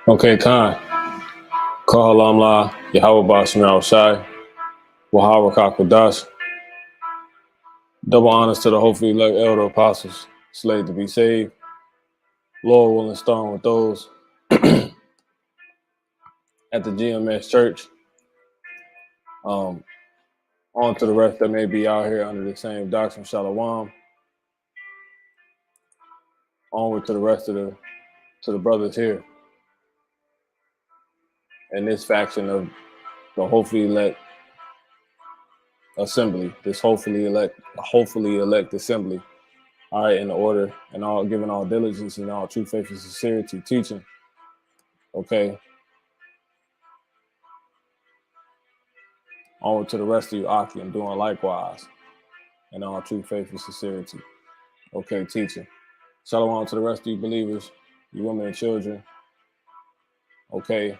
Okay, Khan. Kahalam La, Yahweh Bashem Shai, Wahara Kakwadash. Double honors to the hopefully elect elder apostles, slated to be saved. Lord willing, starting with those at the GMS church. On to the rest that may be out here under the same doctrine, Shalom. Onward to the rest of the brothers here. And this faction of the hopefully elect assembly, this hopefully elect assembly. All right, in the order and all, giving all diligence and all true faith and sincerity, teaching. Okay. Onward to the rest of you, Aki, and doing likewise in all true faith and sincerity. Okay, teaching. Shalom to the rest of you believers, you women and children. Okay,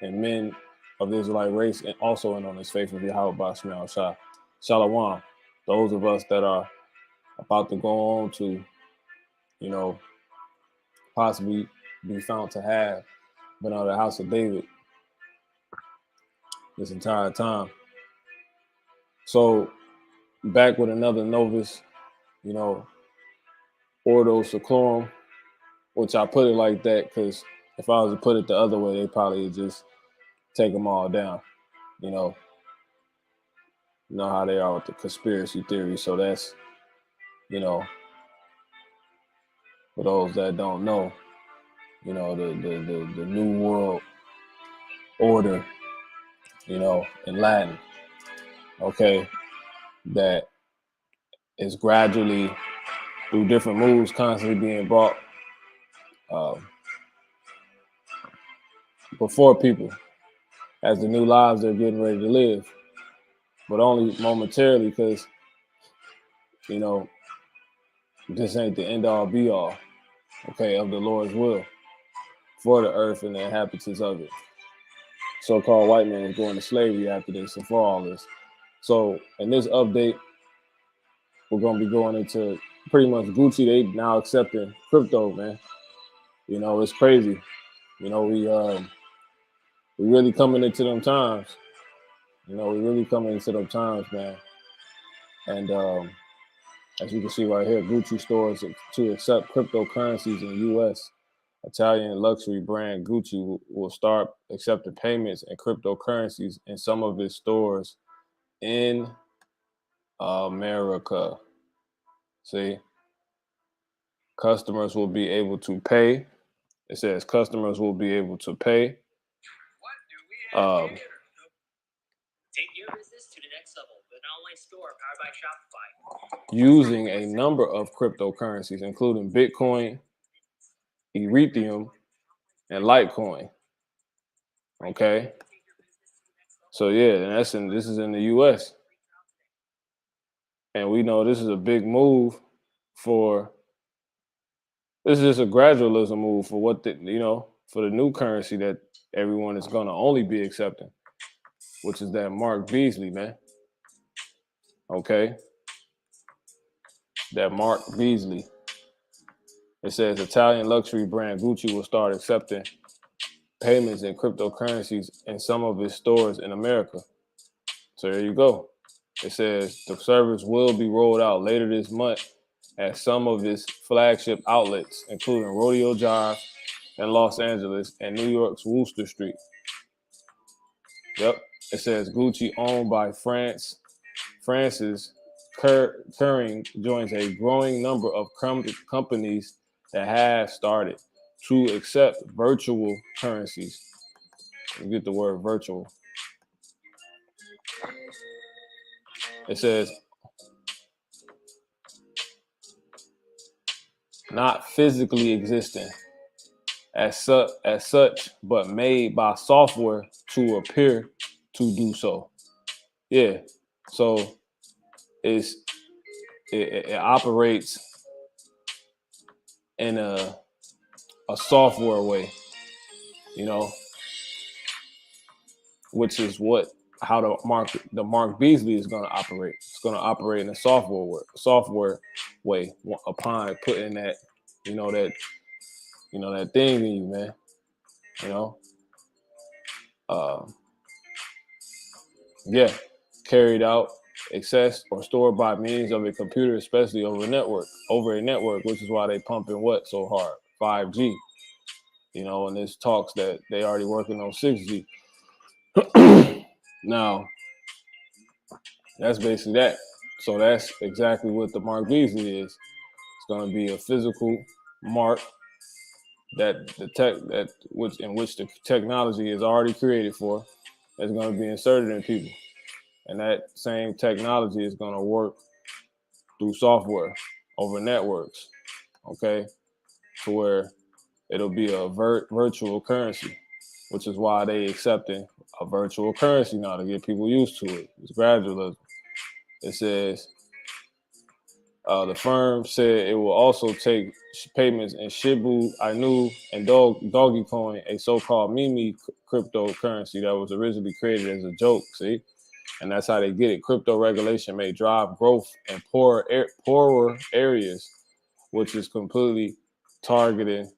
and men of the Israelite race, and also in on this faith of Yahweh Bashem Shai. Shalom. Those of us that are about to go on to, possibly be found to have been out of the house of David this entire time. So back with another Novus, Ordo Seclorum, which I put it like that because if I was to put it the other way, they probably would just take them all down. You know how they are with the conspiracy theory. So that's, for those that don't know, the New World Order, in Latin, okay, that is gradually through different moves constantly being brought before people as the new lives they're getting ready to live, but only momentarily because, this ain't the end all be all, okay, of the Lord's will for the earth and the inhabitants of it. So-called white man is going to slavery after this and for all this. So in this update, we're going to be going into pretty much Gucci. They now accepting crypto, man. It's crazy. We really coming into them times. We really coming into them times, man. And as you can see right here, Gucci stores to accept cryptocurrencies in the U.S. Italian luxury brand Gucci will start accepting payments and cryptocurrencies in some of its stores in America. See, customers will be able to pay. It says customers will be able to pay. Take your business to the next level with an online store powered by Shopify. Using a number of cryptocurrencies, including Bitcoin, Ethereum, and Litecoin. Okay. So yeah, this is in the U.S. And we know this is a big move this is just a gradualism move for what for the new currency that everyone is going to only be accepting, which is that Mark Beasley, man. Okay. That Mark Beasley. It says Italian luxury brand Gucci will start accepting payments in cryptocurrencies in some of its stores in America. So there you go. It says the service will be rolled out later this month at some of its flagship outlets, including Rodeo Drive in Los Angeles and New York's Wooster Street. Yep. It says Gucci, owned by Francis Kering, joins a growing number of companies that have started to accept virtual currencies. You get the word virtual. It says not physically existing as such, but made by software to appear to do so. Yeah. So it operates in a software way, which is how the Mark Beasley is going to operate. It's going to operate in a software way upon putting that, that thing in you, man. Yeah, carried out, accessed, or stored by means of a computer, especially over a network, which is why they pumping what so hard? 5G. And there's talks that they already working on 6G. Now, that's basically that. So that's exactly what the Mark Beasley is. It's going to be a physical mark in which the technology is already created for. That's going to be inserted in people, and that same technology is going to work through software over networks. Okay, to where it'll be a virtual currency, which is why they accepting a virtual currency now to get people used to it. It's gradualism. It says the firm said it will also take payments in Shibu, Inu, and Dogecoin, a so-called meme cryptocurrency that was originally created as a joke. See, and that's how they get it. Crypto regulation may drive growth in poorer areas, which is completely targeting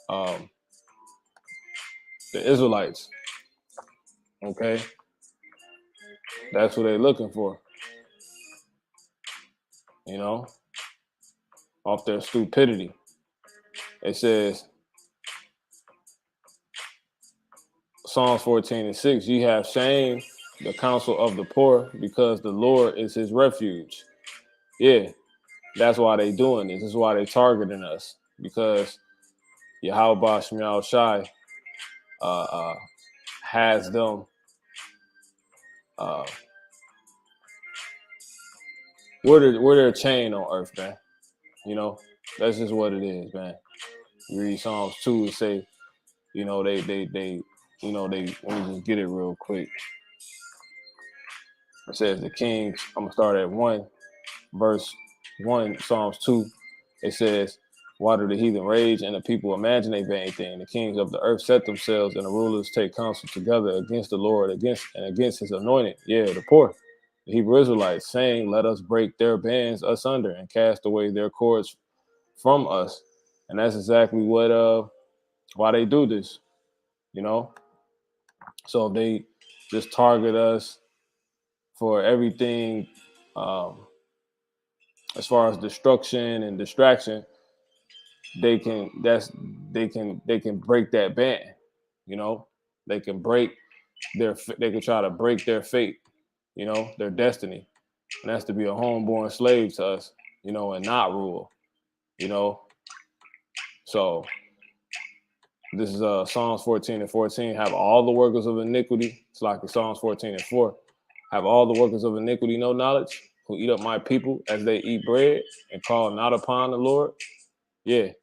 the Israelites. Okay, that's what they're looking for. Off their stupidity. It says, Psalms 14:6, ye have shamed the counsel of the poor because the Lord is his refuge. Yeah, that's why they doing this. This is why they targeting us, because Yahweh Shemiel Shai has them we're their chain on earth, man. That's just what it is, man. You read Psalms 2 and say, they let me just get it real quick. It says the kings, I'm gonna start at 1, verse 1, Psalms 2. It says, why do the heathen rage and the people imagine a vain thing? The kings of the earth set themselves and the rulers take counsel together against the Lord, against his anointed. Yeah, the poor, the Hebrew Israelites, saying, let us break their bands asunder and cast away their cords from us. And that's exactly why they do this, So if they just target us for everything, as far as destruction and distraction, they can break that band. They can try to break their fate, their destiny, and that's to be a homeborn slave to us, and not rule, So this is Psalms 14:14. Have all the workers of iniquity. It's like the Psalms 14:4. Have all the workers of iniquity no knowledge, who eat up my people as they eat bread and call not upon the Lord. Yeah.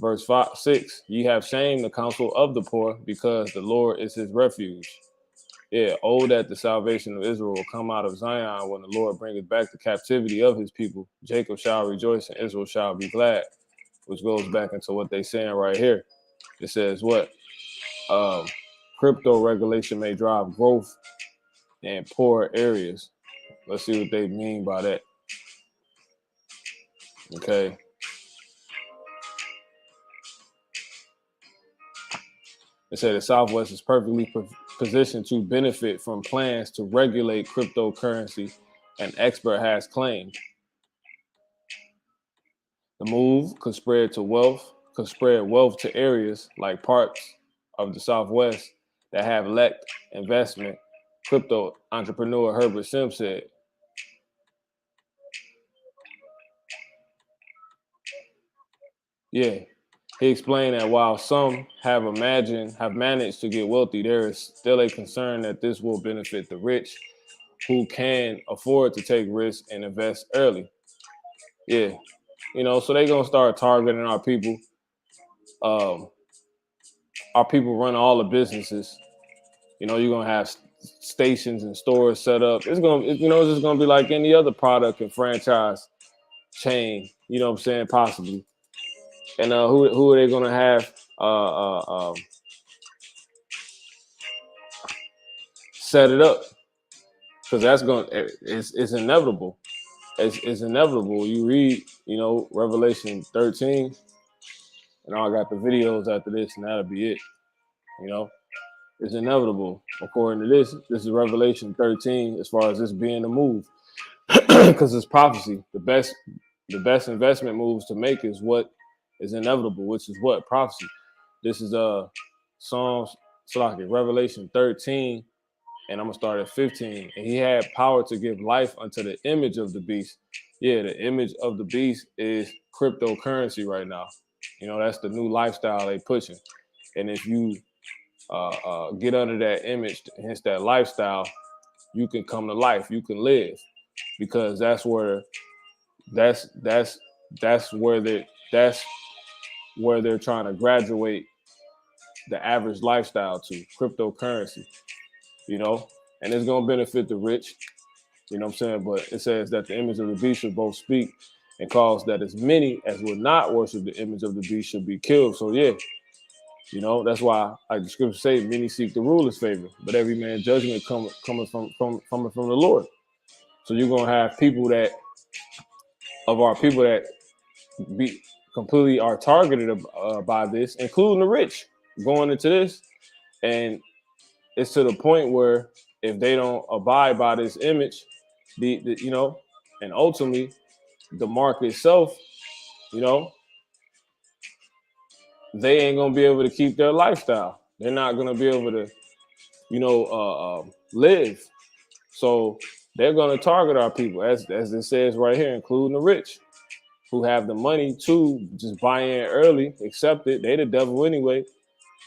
Verse 6. Ye have shamed the counsel of the poor, because the Lord is his refuge. Yeah. Oh, that the salvation of Israel will come out of Zion when the Lord bringeth back the captivity of his people. Jacob shall rejoice and Israel shall be glad. Which goes back into what they saying right here. It says what? Crypto regulation may drive growth in poor areas. Let's see what they mean by that. Okay. It said the Southwest is perfectly positioned to benefit from plans to regulate cryptocurrency, an expert has claimed. The move could spread wealth to areas like parts of the Southwest that have lacked investment, crypto entrepreneur Herbert Sims said. Yeah. He explained that while some have managed to get wealthy, there is still a concern that this will benefit the rich who can afford to take risks and invest early. Yeah. So they're going to start targeting our people. Our people run all the businesses. You're going to have stations and stores set up. It's just going to be like any other product and franchise chain, what I'm saying, possibly. And who are they going to have set it up, because that's it's inevitable. It's inevitable. You read, Revelation 13, and I got the videos after this, and that'll be it. It's inevitable. According to this is Revelation 13 as far as this being the move, because it's prophecy. The best investment moves to make is what is inevitable, which is what prophecy. This is Psalms, Revelation 13, and I'm gonna start at 15. And he had power to give life unto the image of the beast. Yeah, the image of the beast is cryptocurrency right now. That's the new lifestyle they pushing. And if you get under that image, hence that lifestyle, you can come to life. You can live, because that's where they're trying to graduate the average lifestyle to cryptocurrency. And it's gonna benefit the rich. You know what I'm saying? But it says that the image of the beast should both speak and cause that as many as would not worship the image of the beast should be killed. So yeah, that's why, like the scripture say, many seek the ruler's favor, but every man's judgment coming from the Lord. So you're gonna have people that be completely are targeted by this, including the rich, going into this, and it's to the point where if they don't abide by this image, and ultimately the market itself, they ain't gonna be able to keep their lifestyle. They're not gonna be able to, live. So they're gonna target our people, as it says right here, including the rich, who have the money to just buy in early, accept it. They the devil anyway,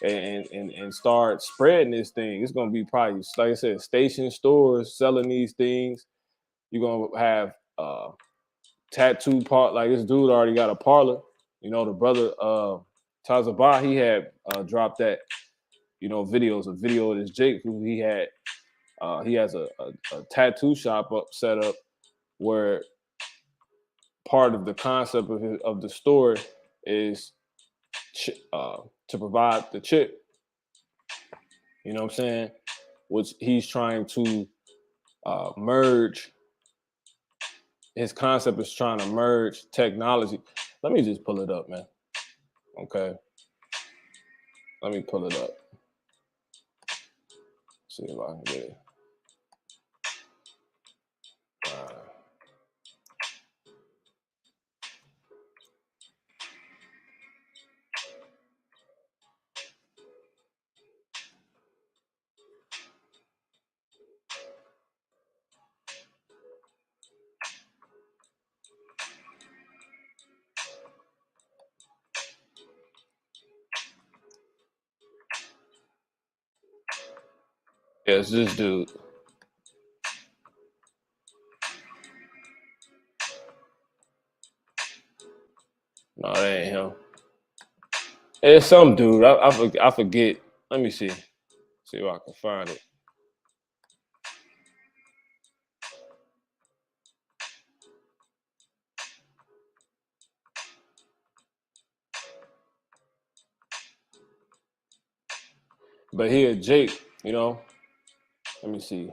and start spreading this thing. It's gonna be probably, like I said, station stores selling these things. You're gonna have tattoo part, like this dude already got a parlor. The brother Tazabah, he had dropped that, videos, a video of this Jake who he has a tattoo shop set up where part of the concept of the store is to provide the chip. You know what I'm saying? Which he's trying to merge. His concept is trying to merge technology. Let me just pull it up, man. Okay. Let me pull it up. See if I can get it. Yeah, it's this dude. No, that ain't him. It's some dude. I forget. Let me see. See if I can find it. But here, Jake, let me see.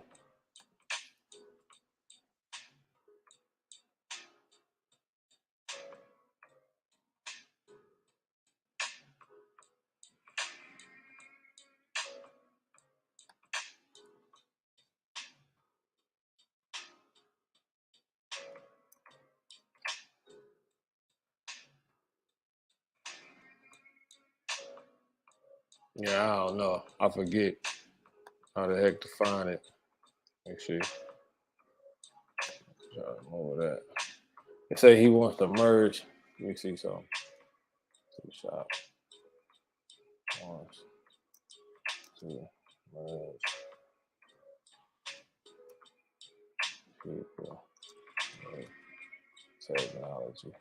Yeah, I don't know. I forget how the heck to find it. Let me see. Over that. They say he wants to merge. Let me see something. Shop. Wants to merge people with technology.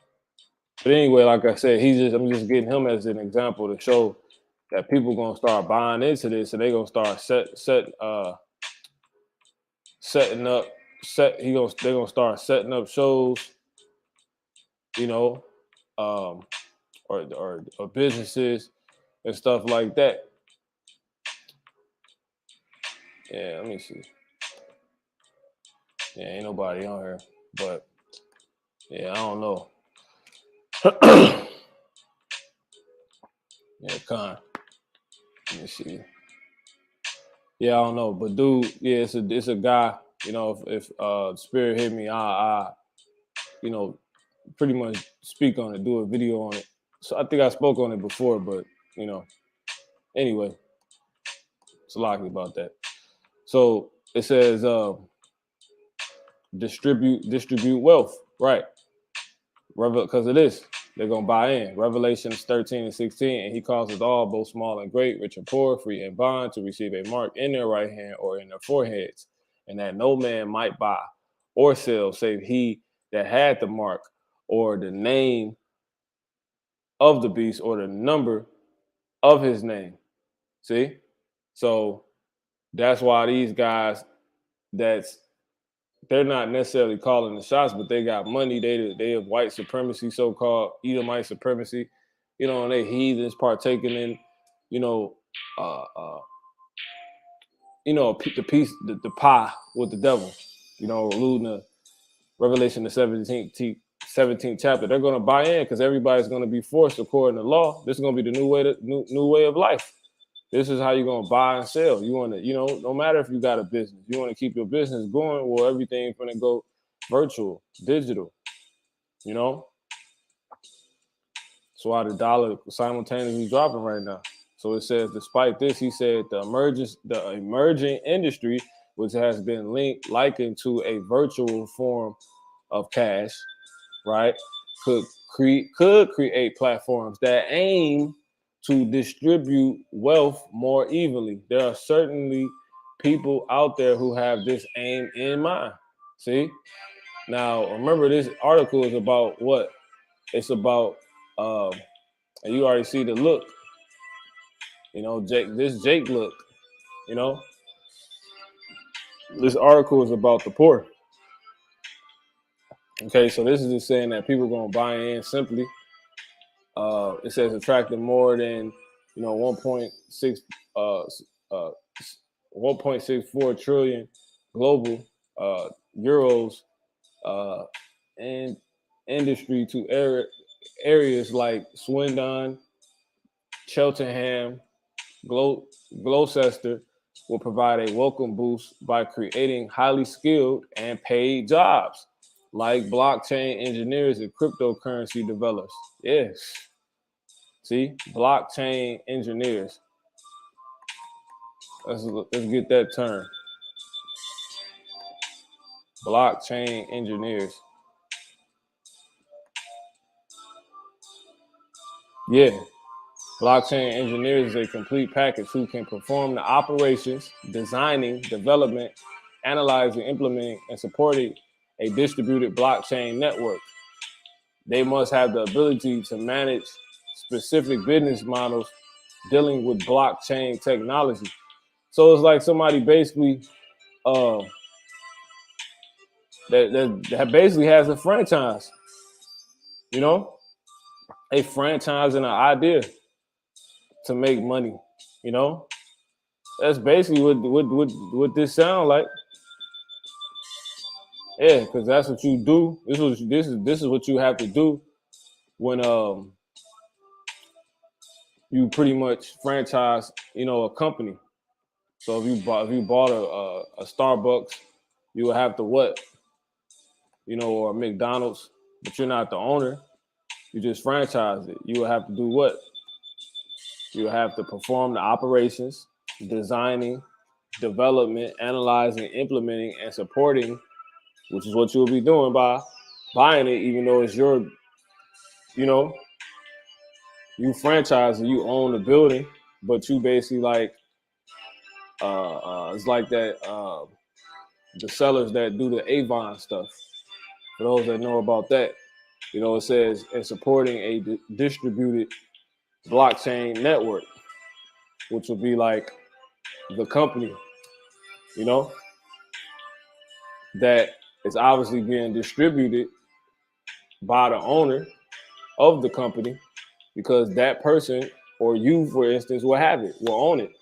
But anyway, like I said, I'm just getting him as an example to show that people gonna start buying into this, and they gonna start setting up. They're gonna start setting up shows, or businesses and stuff like that. Yeah, let me see. Yeah, ain't nobody on here, but yeah, I don't know. Yeah, Con. Let me see. Yeah, I don't know, but dude, yeah, it's a guy. You know, if Spirit hit me, I you know, pretty much speak on it, do a video on it. So I think I spoke on it before, but you know, anyway, it's a lot about that. So it says distribute wealth, right? Because of this, they're gonna buy in. Revelations 13 and 16, and he causes all, both small and great, rich and poor, free and bond, to receive a mark in their right hand or in their foreheads, and that no man might buy or sell save he that had the mark or the name of the beast or the number of his name. See? So that's why these guys they're not necessarily calling the shots, but they got money. They have white supremacy, so-called Edomite supremacy, you know, and they heathens partaking in, you know, the pie with the devil, you know, alluding to Revelation the 17th chapter. They're going to buy in because everybody's going to be forced according to law. This is going to be the new way of life. This is how you're going to buy and sell. You want to, you know, no matter if you got a business, you want to keep your business going, well, everything's going to go virtual, digital, you know? That's why the dollar simultaneously dropping right now. So it says, despite this, he said the emerging industry, which has been likened to a virtual form of cash, right, could create platforms that aim to distribute wealth more evenly. There are certainly people out there who have this aim in mind. See? Now, remember, this article is about what? It's about, and you already see the look, you know, Jake look, you know? This article is about the poor. Okay, so this is just saying that people are going to buy in simply. It says attracting more than, you know, 1.64 trillion global euros and industry to areas like Swindon, Cheltenham, Gloucester will provide a welcome boost by creating highly skilled and paid jobs like blockchain engineers and cryptocurrency developers. Yes. See, blockchain engineers. Let's get that term. Blockchain engineers. Yeah. Blockchain engineers is a complete package who can perform the operations, designing, development, analyzing, implementing, and supporting a distributed blockchain network. They must have the ability to manage specific business models dealing with blockchain technology. So it's like somebody basically that basically has a franchise, you know, a franchise and an idea to make money, you know. That's basically what this sound like. Yeah, because that's what you do. This is what you have to do when you pretty much franchise, you know, a company. So if you bought a Starbucks, you would have to what, you know, or a McDonald's, but you're not the owner. You just franchise it. You would have to do what? You would have to perform the operations, designing, development, analyzing, implementing, and supporting, which is what you'll be doing by buying it, even though it's your, you know, you franchise and you own the building, but you basically like, it's like that, the sellers that do the Avon stuff. For those that know about that, you know, it says it's supporting a distributed blockchain network, which will be like the company, you know, that is obviously being distributed by the owner of the company, because that person or you, for instance, will have it, will own it,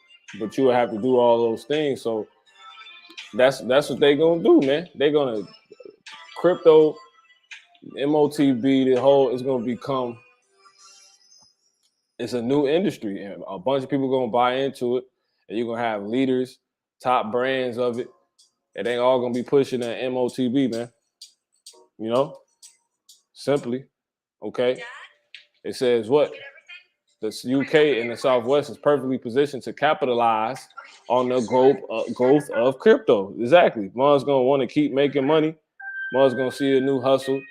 but you will have to do all those things. So That's what they gonna do, man. They gonna crypto, MOTB, the whole is gonna become. It's a new industry, and a bunch of people gonna buy into it, and you're gonna have leaders, top brands of it, and they all gonna be pushing that MOTB, man. You know, simply, okay. It says what? The UK and the Southwest is perfectly positioned to capitalize on the growth of crypto. Exactly. Mom's gonna want to keep making money. Mom's gonna see a new hustle,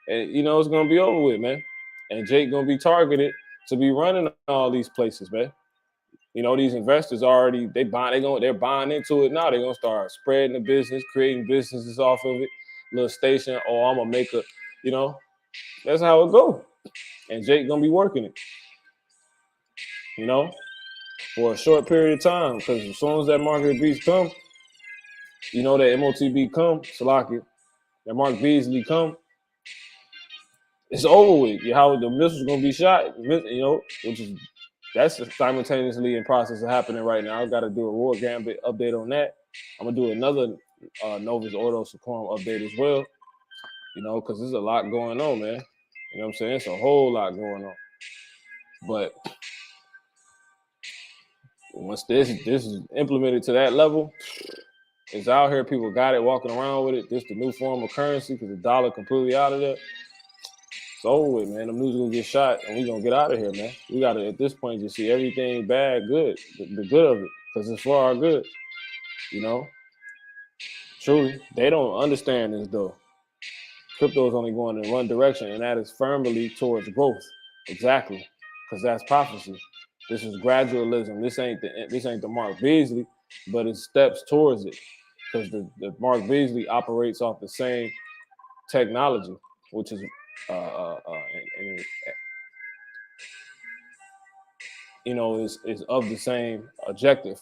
and you know it's gonna be over with, man. And Jake gonna be targeted to be running all these places, man. You know these investors already they're buying into it now. They're gonna start spreading the business, creating businesses off of it. Little station, oh, I'm gonna make a, you know, that's how it go. And Jake gonna be working it, you know, for a short period of time. Because as soon as that market beast come, you know that MOTB come, Salaki, that Mark Beasley come, it's over with. How the missile's gonna be shot, you know, which is that's simultaneously in process of happening right now. I got to do a War Gambit update on that. I'm gonna do another Novus Ordo Seclorum update as well. You know, because there's a lot going on, man. You know what I'm saying? It's a whole lot going on. But once this is implemented to that level, it's out here. People got it, walking around with it. This the new form of currency because the dollar completely out of there. It's over with, man. The news gonna get shot, and we gonna get out of here, man. We gotta at this point just see everything bad, good, the good of it, because it's for our good. You know, truly, they don't understand this though. Crypto is only going in one direction, and that is firmly towards growth. Exactly, because that's prophecy. This is gradualism. This ain't the Mark Beasley, but it steps towards it. Because the Mark Beasley operates off the same technology, which is and you know is of the same objective,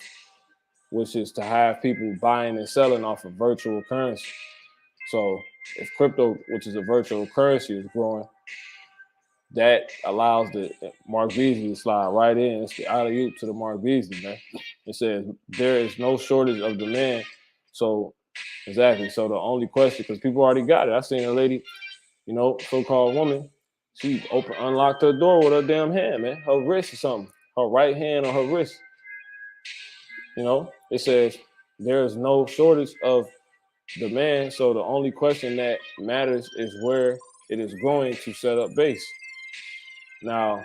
which is to have people buying and selling off of virtual currency. So if crypto, which is a virtual currency, is growing, that allows the Mark Beasley to slide right in. It's the alley-oop to the Mark Beasley, man. It says there is no shortage of demand. So exactly. So the only question, because people already got it. I seen a lady, you know, so-called woman, she unlocked her door with her damn hand, man. Her wrist or something. Her right hand on her wrist. You know, it says there is no shortage of demand. So the only question that matters is where it is going to set up base. Now,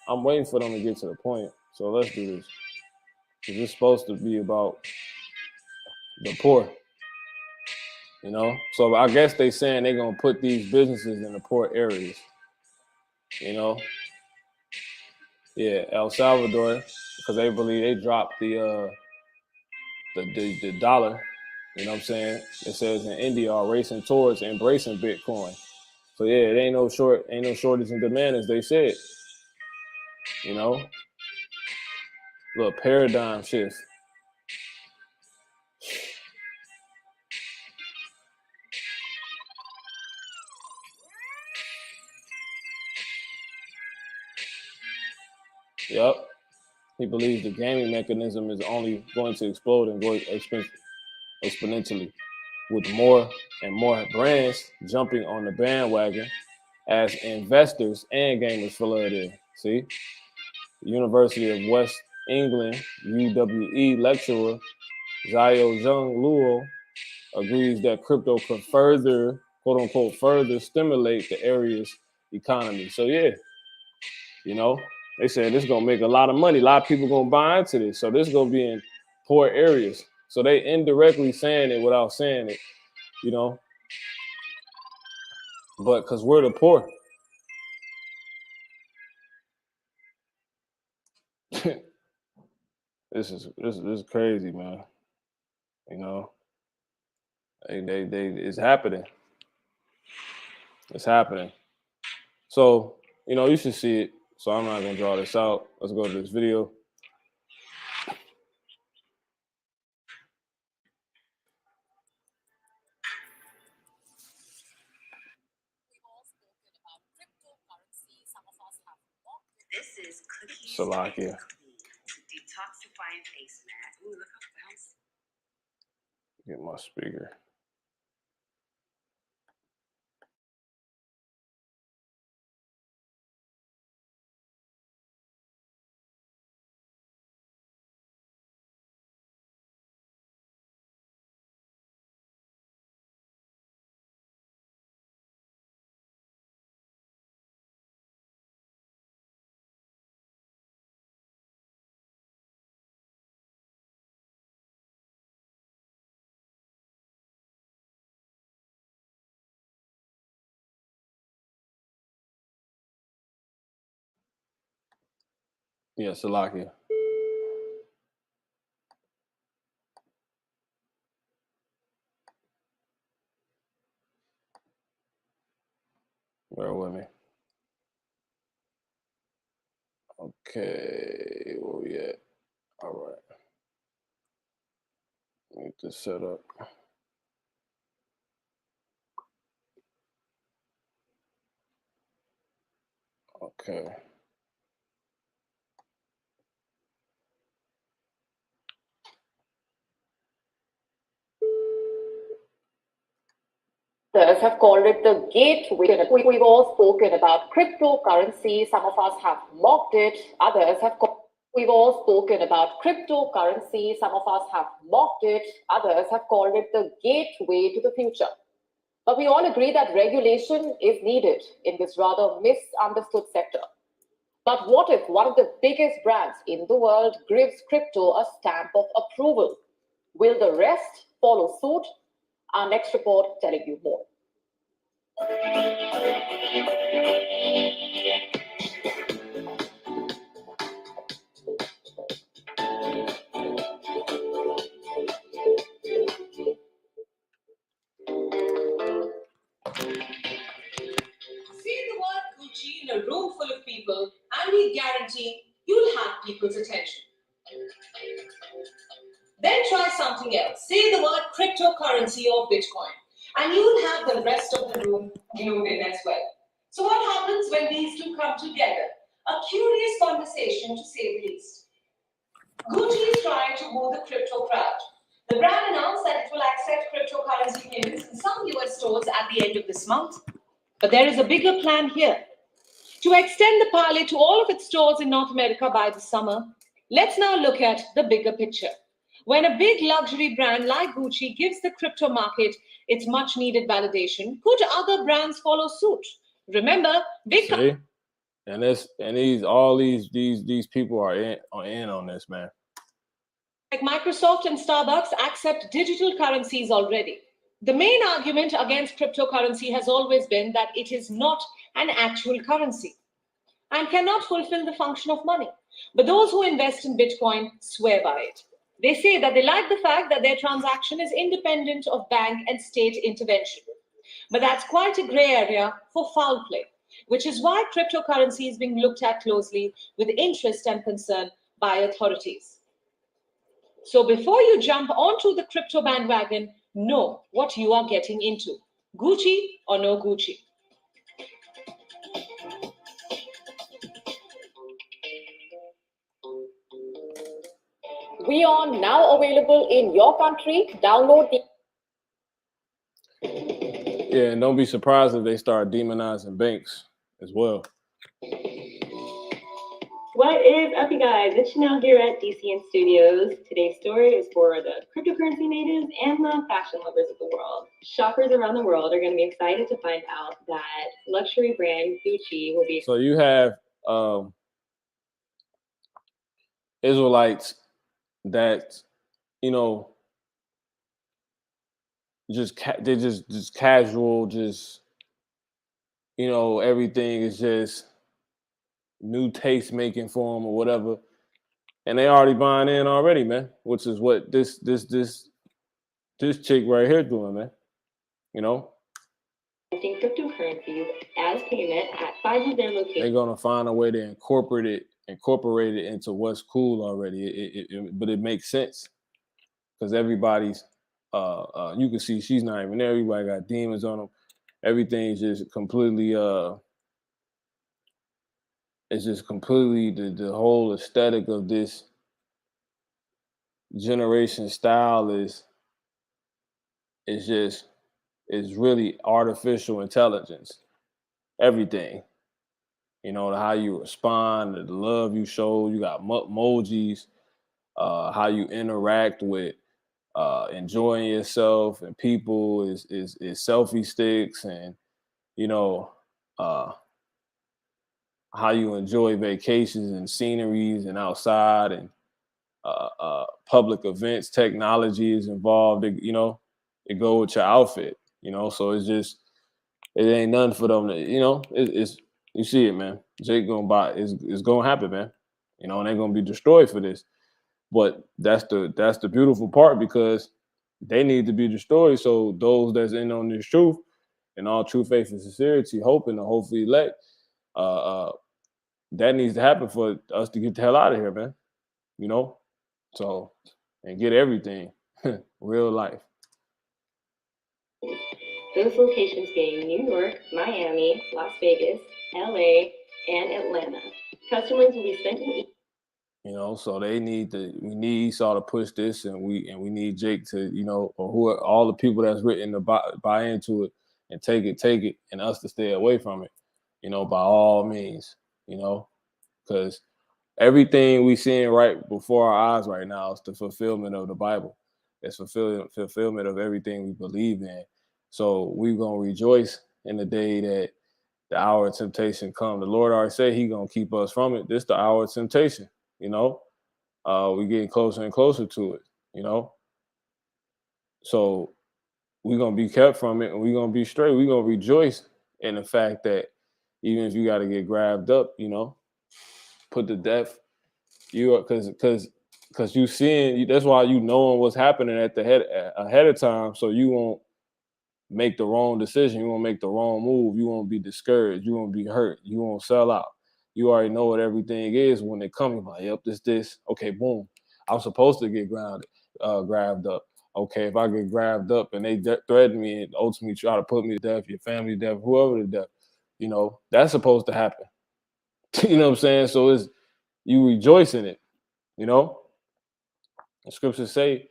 I'm waiting for them to get to the point. So let's do this. Because it's supposed to be about the poor. You know? So I guess they saying they're going to put these businesses in the poor areas. You know? Yeah, El Salvador, because they believe they dropped the dollar. You know what I'm saying? It says in India are racing towards embracing Bitcoin. So yeah, it ain't no shortage in demand as they said. You know? Little paradigm shift. Yep. He believes the gaming mechanism is only going to explode and go exponentially, with more and more brands jumping on the bandwagon as investors and gamers flood in. See? The University of West England, UWE lecturer Zhao Zheng Luo agrees that crypto could further, quote unquote, further stimulate the area's economy. So yeah, you know, they said this is gonna make a lot of money. A lot of people gonna buy into this. So this is gonna be in poor areas. So they indirectly saying it without saying it, you know. But because we're the poor. This is crazy, man. You know, they it's happening. It's happening. So, you know, you should see it. So I'm not gonna draw this out. Let's go to this video. This is cookies. Salakia. Detoxifying face mask. Ooh, look how fast. Get my speaker. Yeah, Salakia. Bear with me. Okay, where we at? All right. Get this set up. Okay. Others have called it the gateway. We've all spoken about cryptocurrency. Some of us have mocked it. Others have called. We've all spoken about cryptocurrency. Some of us have mocked it. Others have called it the gateway to the future. But we all agree that regulation is needed in this rather misunderstood sector. But what if one of the biggest brands in the world gives crypto a stamp of approval? Will the rest follow suit? Our next report telling you more. Say the word Gucci in a room full of people, and we guarantee you'll have people's attention. Then try something else. Say the word cryptocurrency or Bitcoin, and you'll have the rest of the room glued in as well. So what happens when these two come together? A curious conversation, to say the least. Gucci is trying to woo the crypto crowd. The brand announced that it will accept cryptocurrency payments in some US stores at the end of this month. But there is a bigger plan here. To extend the parlay to all of its stores in North America by the summer, let's now look at the bigger picture. When a big luxury brand like Gucci gives the crypto market its much needed validation, could other brands follow suit? Remember, big See? And all these people are in on this, man. like Microsoft and Starbucks accept digital currencies already. The main argument against cryptocurrency has always been that it is not an actual currency and cannot fulfill the function of money. But those who invest in Bitcoin swear by it. They say that they like the fact that their transaction is independent of bank and state intervention. But that's quite a gray area for foul play, which is why cryptocurrency is being looked at closely with interest and concern by authorities. So before you jump onto the crypto bandwagon, know what you are getting into. Gucci or no Gucci? We are now available in your country. Download the Yeah, and don't be surprised if they start demonizing banks as well. What is up, you guys? It's Chanel here at DCN Studios. Today's story is for the cryptocurrency natives and the fashion lovers of the world. Shoppers around the world are going to be excited to find out that luxury brand Gucci will be. So you have Israelites that, you know, they're just casual, just, you know, everything is just new taste making for them or whatever, and they already buying in already, man. Which is what this chick right here doing, man. You know, Cryptocurrencies as payment at 5 of their locations. they're gonna find a way to incorporate it into what's cool already. But it makes sense because everybody's you can see she's not even there. Everybody got demons on them. Everything's just completely it's just completely the whole aesthetic of this generation style is it's really artificial intelligence. Everything, how you respond, the love you show. You got emojis, how you interact with enjoying yourself and people is selfie sticks, and you know uh, how you enjoy vacations and sceneries and outside, and public events. Technology is involved. It go with your outfit. So it ain't nothing for them. It's you see it, man. Jake gonna buy. It's gonna happen, man. And they're gonna be destroyed for this. But that's the beautiful part, because they need to be destroyed. So those that's in on this truth and all true faith and sincerity, hoping to hopefully elect, that needs to happen for us to get the hell out of here, man. You know, so and get everything real life. Those locations being New York, Miami, Las Vegas, LA, and Atlanta. Customers will be sent an So we need Esau to push this, and we need Jake to, or who are all the people that's written to buy into it and take it, and us to stay away from it, by all means, because everything we seeing right before our eyes right now is the fulfillment of the Bible. It's fulfillment of everything we believe in. So we're gonna rejoice in the day that the hour of temptation come. The Lord already said He gonna keep us from it. This the hour of temptation. We're getting closer and closer to it. So we're gonna be kept from it, and we're gonna be straight. We're gonna rejoice in the fact that even if you got to get grabbed up, put to death, because you seeing. That's why you knowing what's happening at the head ahead of time, so you won't make the wrong decision. You won't make the wrong move. You won't be discouraged. You won't be hurt. You won't sell out. You already know what everything is when they come. You're like, yep, this. Okay, boom. I'm supposed to get grabbed up. Okay, if I get grabbed up and they threaten me and ultimately try to put me to death, your family to death, whoever to death, that's supposed to happen. You know what I'm saying? So it's you rejoice in it. The scriptures say,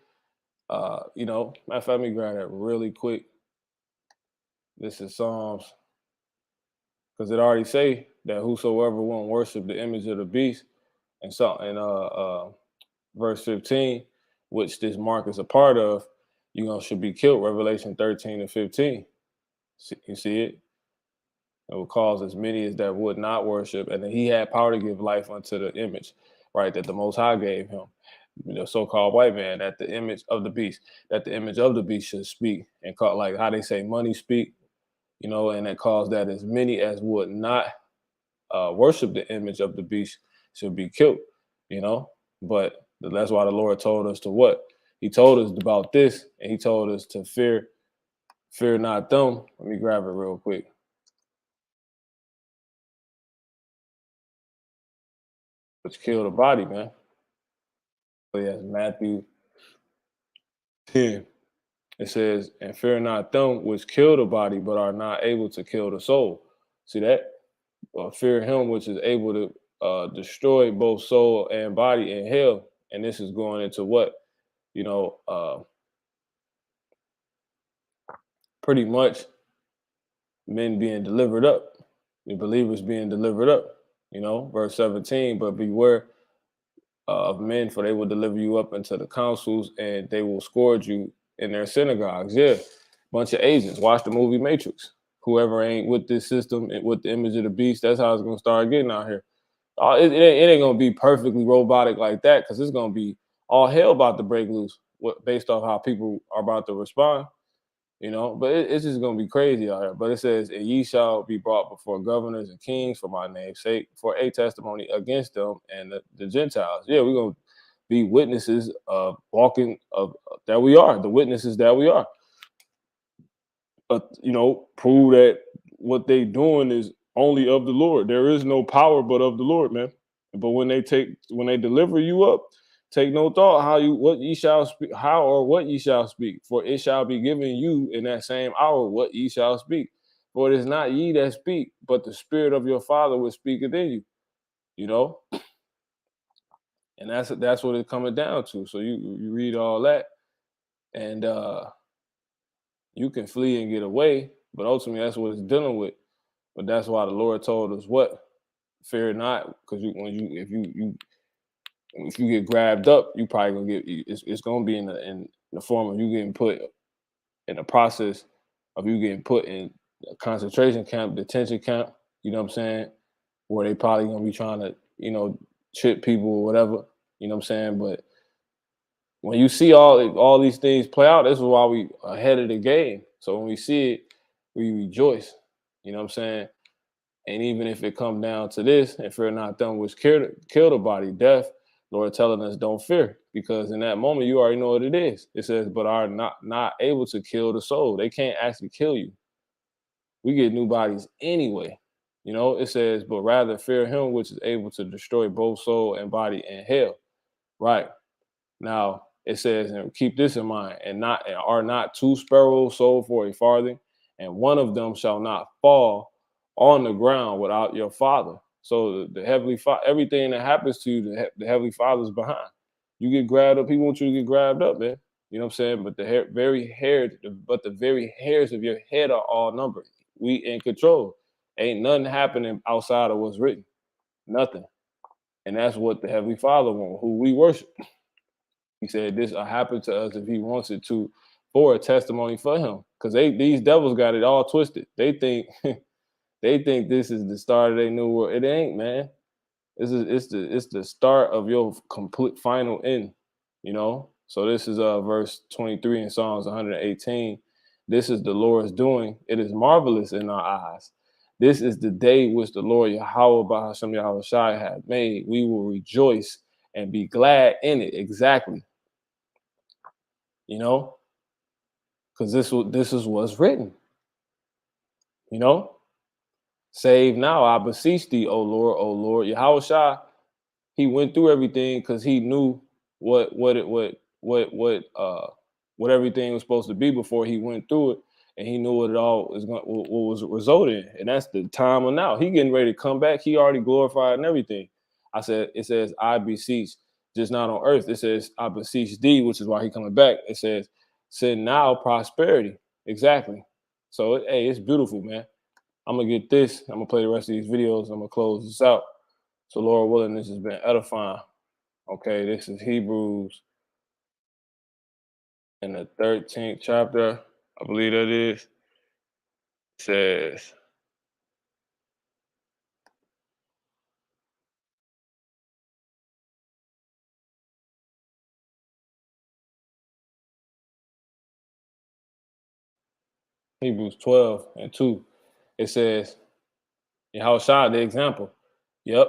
matter of fact, let me grab that really quick. This is Psalms, because it already say that whosoever won't worship the image of the beast, and so in verse 15, which this mark is a part of, should be killed. Revelation 13 and 15. You see it? It will cause as many as that would not worship, and then He had power to give life unto the image, right? That the Most High gave Him. So-called white man, that the image of the beast, should speak, and call, like how they say money speak, and it caused that as many as would not worship the image of the beast should be killed, but that's why the Lord told us to what? He told us about this, and He told us to fear not them. Let me grab it real quick. Which kill the body, man. So yes, Matthew 10. It says, and fear not them which kill the body, but are not able to kill the soul. See that? Fear Him which is able to destroy both soul and body in hell. And this is going into what? Pretty much men being delivered up, the believers being delivered up. Verse 17, but beware of men, for they will deliver you up into the councils, and they will scourge you in their synagogues. Yeah, bunch of agents. Watch the movie Matrix. Whoever ain't with this system and with the image of the beast, that's how it's gonna start getting out here. It ain't gonna be perfectly robotic like that, because it's gonna be all hell about to break loose, based off how people are about to respond. But it's just gonna be crazy out here. But it says, and ye shall be brought before governors and kings for my name's sake, for a testimony against them and the Gentiles. Yeah, we're gonna be witnesses of walking of that we are, the witnesses that we are. But prove that what they doing is only of the Lord. There is no power but of the Lord, man. But when they deliver you up, take no thought what ye shall speak, how or what ye shall speak, for it shall be given you in that same hour what ye shall speak. For it is not ye that speak, but the Spirit of your Father which speaketh in you. And that's what it's coming down to. So you read all that, and you can flee and get away, but ultimately that's what it's dealing with. But that's why the Lord told us what? Fear not, because if you get grabbed up, you probably gonna get it's gonna be in the form of you getting put in the process of you getting put in a concentration camp, detention camp, you know what I'm saying? Where they probably gonna be trying to, trip people or whatever, you know what I'm saying? But when you see all these things play out, this is why we ahead of the game. So when we see it, we rejoice, you know what I'm saying? And even if it comes down to this, and fear not them which kill the body, death, Lord telling us don't fear, because in that moment you already know what it is. It says, but are not able to kill the soul. They can't actually kill you. We get new bodies anyway. It says, but rather fear him which is able to destroy both soul and body in hell. Right. Now it says, and keep this in mind, and are not two sparrows sold for a farthing, and one of them shall not fall on the ground without your Father. So the Heavenly Father, everything that happens to you, the Heavenly Father's behind. You get grabbed up, He wants you to get grabbed up, man. You know what I'm saying? But the very hairs of your head are all numbered. We in control. Ain't nothing happening outside of what's written. Nothing. And that's what the Heavenly Father wants, who we worship. He said this will happen to us if He wants it to, for a testimony for Him. Because these devils got it all twisted. They think this is the start of their new world. It ain't, man. It's the start of your complete final end. So this is verse 23 in Psalms 118. This is the Lord's doing. It is marvelous in our eyes. This is the day which the Lord Yahweh Bahasham Yahweh Shai had made. We will rejoice and be glad in it. Exactly. Because this is what's written. Save now, I beseech thee, O Lord. Yahweh Shai, He went through everything because He knew what everything was supposed to be before He went through it, and He knew what it all was what was resulting in, and that's the time of now. He getting ready to come back. He already glorified and everything. It says, I beseech, just not on earth. It says, I beseech thee, which is why He coming back. It says, send now prosperity. Exactly. So it's beautiful, man. I'm gonna get this. I'm gonna play the rest of these videos. I'm gonna close this out. So Lord willing, this has been edifying. Okay, this is Hebrews in the 13th chapter, I believe that is. It says, Hebrews 12:2. It says, Yahweh Shai, the example. Yep.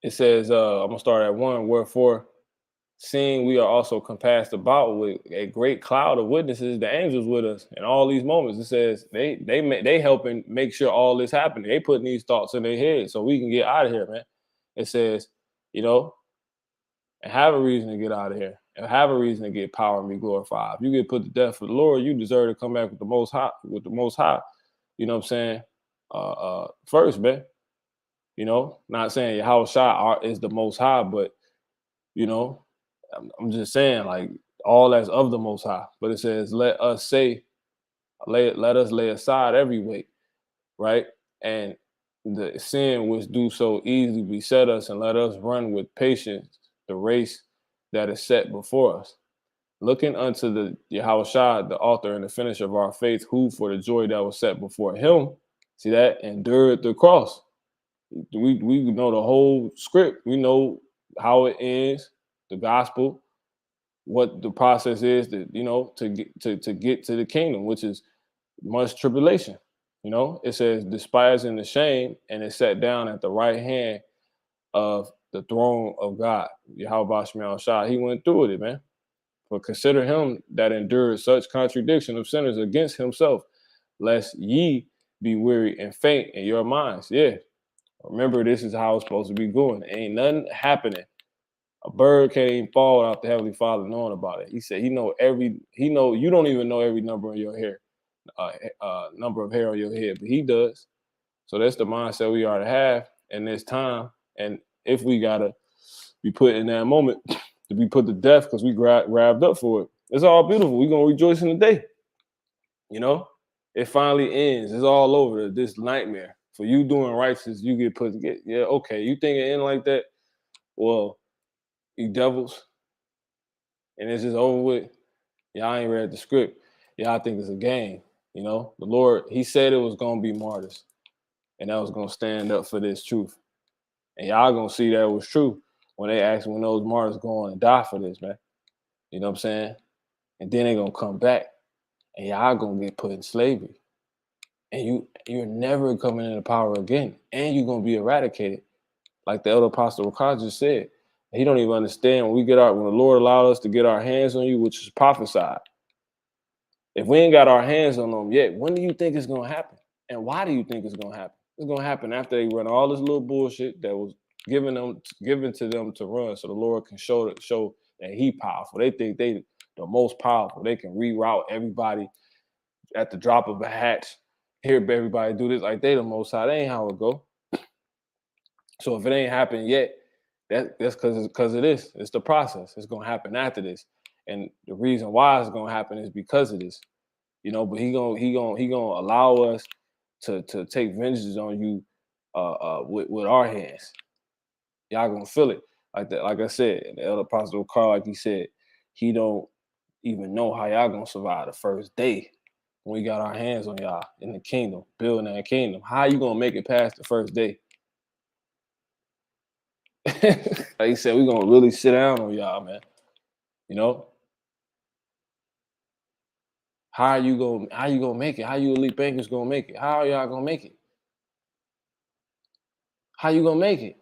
It says, I'm gonna start at 1. Wherefore, seeing we are also compassed about with a great cloud of witnesses, the angels with us in all these moments. It says they helping make sure all this happening. They putting these thoughts in their head so we can get out of here, man. It says, and have a reason to get out of here, and have a reason to get power and be glorified. If you get put to death for the Lord, you deserve to come back with the Most High. You know what I'm saying? First, man. Not saying Yahweh Shai is the Most High, but I'm just saying, like, all that's of the Most High. But it says, let us lay aside every weight, right? And the sin which do so easily beset us, and let us run with patience the race that is set before us. Looking unto the Yahweh Shai, the author and the finisher of our faith, who for the joy that was set before Him, see that, endured the cross. We know the whole script. We know how it ends, the gospel, what the process is to get to the kingdom, which is much tribulation. It says despising the shame, and is set down at the right hand of the throne of God. Yahweh Shai Shai, He went through it, man. But consider Him that endured such contradiction of sinners against Himself, lest ye be weary and faint in your minds. Yeah. Remember, this is how it's supposed to be going. Ain't nothing happening. A bird can't even fall without the Heavenly Father knowing about it. He said you don't even know every number in your hair, number of hair on your head, but He does. So that's the mindset we are to have in this time. And if we gotta be put in that moment to be put to death because we grabbed up for it, it's all beautiful. We're gonna rejoice in the day. You know, it finally ends. It's all over. This nightmare for you doing righteous, you get put. Yeah, okay. You think it end like that? Well, you devils, and it's just over with. Y'all ain't read the script. Y'all think it's a game. You know, the Lord, He said it was gonna be martyrs, and that was gonna stand up for this truth. And y'all gonna see that it was true when they ask when those martyrs go on and die for this, man. You know what I'm saying? And then they gonna come back, and y'all gonna get put in slavery, and you're never coming into power again, and you're gonna be eradicated, like the elder apostle Rakaj just said. He don't even understand when the Lord allowed us to get our hands on you, which is prophesied. If we ain't got our hands on them yet, when do you think it's gonna happen? And why do you think it's gonna happen? It's gonna happen after they run all this little bullshit that was given to them to run, so the Lord can show that He powerful. They think they the most powerful. They can reroute everybody at the drop of a hat. Hear everybody do this like they the most high. That ain't how it go. So if it ain't happened yet, that's because of this. It's the process. It's gonna happen after this, and the reason why it's gonna happen is because of this. You know, but he gonna allow us to take vengeance on you with our hands. Y'all gonna feel it like that. Like I said, the elder apostle Carl, like he said, he don't even know how y'all gonna survive the first day when we got our hands on y'all in the kingdom, building that kingdom. How you gonna make it past the first day? Like he said, we gonna really sit down on y'all, man. You know? How you gonna make it? How you elite bankers gonna make it? How are y'all gonna make it? How you gonna make it?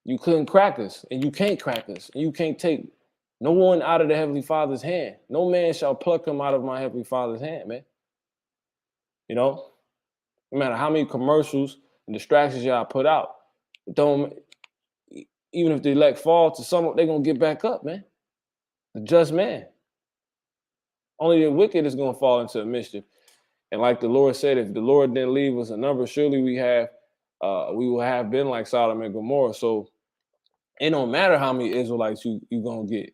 You couldn't crack us, and you can't crack us, and you can't take no one out of the Heavenly Father's hand. No man shall pluck him out of my Heavenly Father's hand, man. You know? No matter how many commercials and distractions y'all put out, don't even if they let fall to someone, they're gonna get back up, man. The just man. Only the wicked is gonna fall into a mischief. And like the Lord said, if the Lord didn't leave us a number, surely we will have been like Sodom and Gomorrah. So it don't matter how many Israelites you gonna get.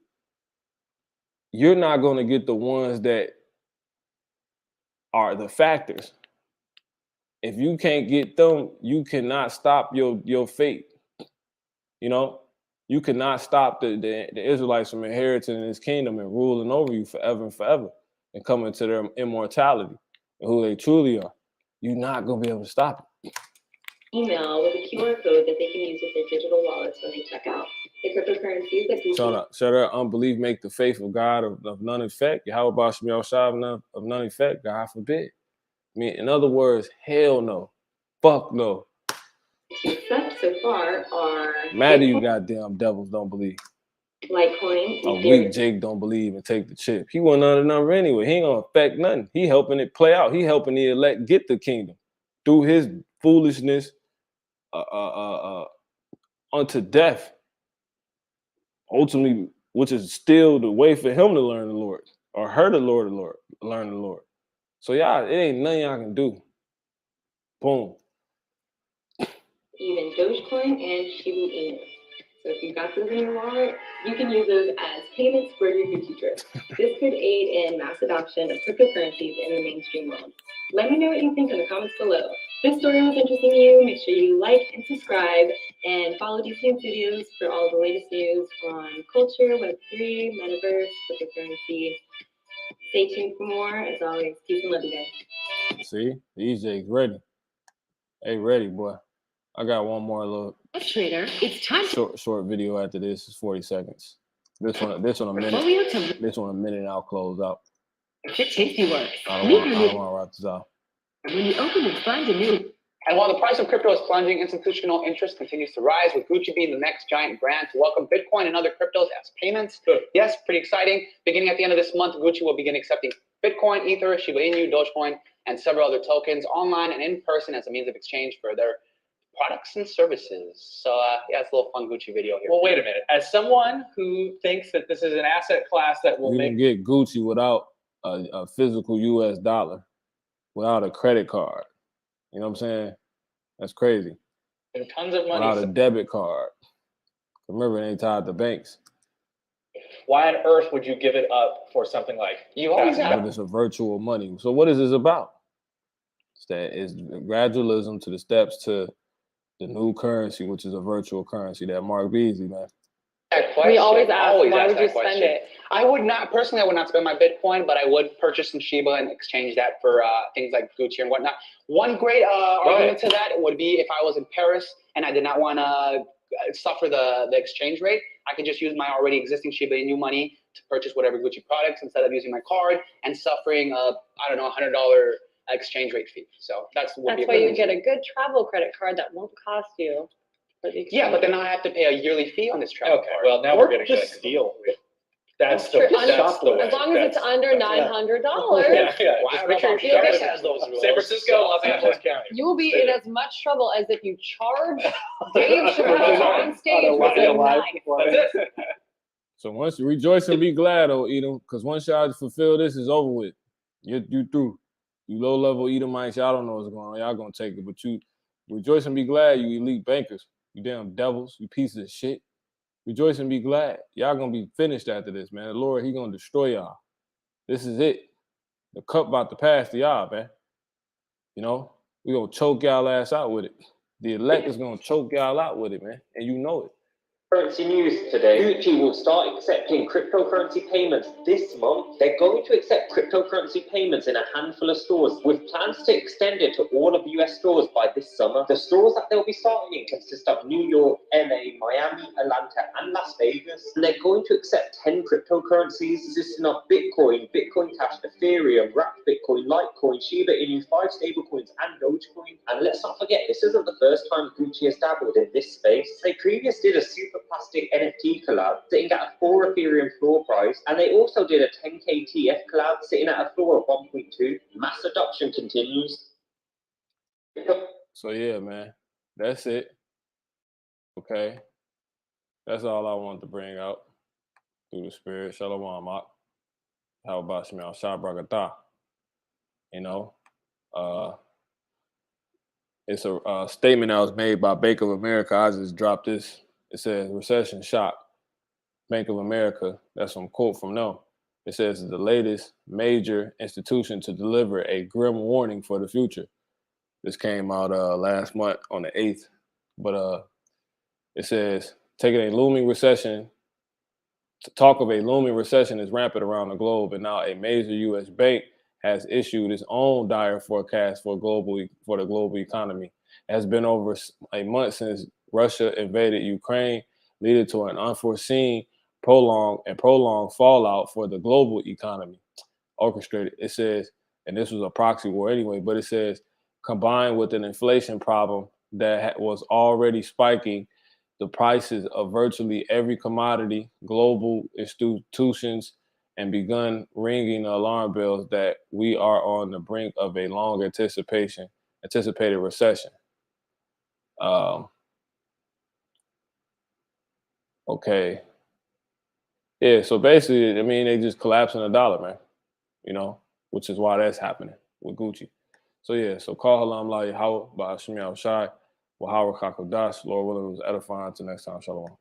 You're not gonna get the ones that are the factors. If you can't get them, you cannot stop your fate. You know, you cannot stop the Israelites from inheriting this kingdom and ruling over you forever and forever and coming to their immortality and who they truly are. You're not gonna be able to stop it. Email with a QR code that they can use with their digital wallets when they check out. The cryptocurrencies that Google. Shall their unbelief make the faith of God of none effect? How about Shemiel Shah of none effect? God forbid. I mean, in other words, hell no. Fuck no. Accept so far are Mad at you goddamn devils don't believe. Litecoin. A weak Jake don't believe and take the chip. He wasn't under the number anyway. He ain't gonna affect nothing. He helping it play out. He helping the elect get the kingdom through his foolishness unto death. Ultimately, which is still the way for him to learn the Lord or her to learn the Lord. So y'all, it ain't nothing y'all can do. Boom. Even Dogecoin and Shiba Inu. So if you've got those in your wallet, you can use those as payments for your Gucci trip. This could aid in mass adoption of cryptocurrencies in the mainstream world. Let me know what you think in the comments below. If this story was interesting to you, make sure you like and subscribe and follow DCN Studios for all the latest news on culture, Web3, metaverse, cryptocurrency. Stay tuned for more. As always, peace and love, you guys. See, EJ's ready. Hey, ready, boy. I got one more little Trader, it's time short video after this. It's 40 seconds. This one a minute. This one a minute and I'll close out. Fit tasty works. I don't want to wrap this out. When you open and find a new. And while the price of crypto is plunging, institutional interest continues to rise, with Gucci being the next giant brand to welcome Bitcoin and other cryptos as payments. Good. Yes, pretty exciting. Beginning at the end of this month, Gucci will begin accepting Bitcoin, Ether, Shiba Inu, Dogecoin, and several other tokens online and in person as a means of exchange for their products and services. So yeah, it's a little fun Gucci video here. Well, wait a minute. As someone who thinks that this is an asset class that will You can get Gucci without a physical US dollar, without a credit card. You know what I'm saying? That's crazy. tons of money. Without a debit card. Remember, it ain't tied to banks. Why on earth would you give it up for something like You always that? have But it's a virtual money. So what is this about? It's gradualism to the steps to the new currency, which is a virtual currency that MARKBea, man. that question. We always ask, why ask would that you spend question. it? I would not, personally, I would not spend my Bitcoin, but I would purchase some Shiba and exchange that for things like Gucci and whatnot. One great argument to that would be if I was in Paris and I did not want to suffer the exchange rate, I could just use my already existing Shiba Inu money to purchase whatever Gucci products instead of using my card and suffering I don't know, $100 exchange rate fee. So that's That's why you get a good travel credit card that won't cost you. Yeah, but then I have to pay a yearly fee on this travel Okay, card. well, now we're getting to a deal. That's the way. As long as it's under $900. Yeah, yeah. Why Just would make sure I your buy Paris Paris? has those rules. San Francisco, Los Angeles County. You will be in as much trouble as if you charge Dave Chappelle on stage with a knife. That's it. So once you rejoice and be glad, oh Edom, because once y'all fulfill this, it's over with. You through. You low-level Edomites, y'all don't know what's going on. Y'all gonna take it, but you rejoice and be glad, you elite bankers. You damn devils, you pieces of shit. Rejoice and be glad. Y'all gonna be finished after this, man. The Lord, he gonna destroy y'all. This is it. The cup about to pass to y'all, man. You know, we gonna choke y'all ass out with it. The elect is gonna choke y'all out with it, man. And you know it. Currency news today. Gucci will start accepting cryptocurrency payments this month. They're going to accept cryptocurrency payments in a handful of stores, with plans to extend it to all of US stores by this summer. The stores that they'll be starting in consist of New York, LA, Miami, Atlanta, and Las Vegas. And they're going to accept 10 cryptocurrencies consisting of Bitcoin, Bitcoin Cash, Ethereum, wrapped Bitcoin, Litecoin, Shiba Inu, 5 stablecoins, and Dogecoin. And let's not forget, this isn't the first time Gucci has dabbled in this space. They previously did a super plastic NFT collab sitting at a 4 Ethereum floor price, and they also did a 10k TF collab sitting at a floor of 1.2. Mass adoption continues. So yeah, man, that's it. Okay, that's all I wanted to bring out through the spirit. Shalom, Mak. How about Shemel Shabragata? You know, it's a statement that was made by Bank of America. I just dropped this. It says recession shock. Bank of America. That's some quote from them. It says the latest major institution to deliver a grim warning for the future. This came out last month on the 8th. But it says taking a looming recession. Talk of a looming recession is rampant around the globe, and now a major U.S. bank has issued its own dire forecast for the global economy. It has been over a month since Russia invaded Ukraine, leading to an unforeseen, prolonged fallout for the global economy. Orchestrated, it says, and this was a proxy war anyway, but it says, combined with an inflation problem that was already spiking the prices of virtually every commodity, global institutions, and begun ringing the alarm bells that we are on the brink of a long anticipated recession. Okay. Yeah, so basically, I mean, they just collapsing the dollar, man, you know, which is why that's happening with Gucci. So yeah, so call Halam La Yahweh by Shemiel Shai, Wahara Kakodash, Lord willing, it was edifying. Until next time, Shalom.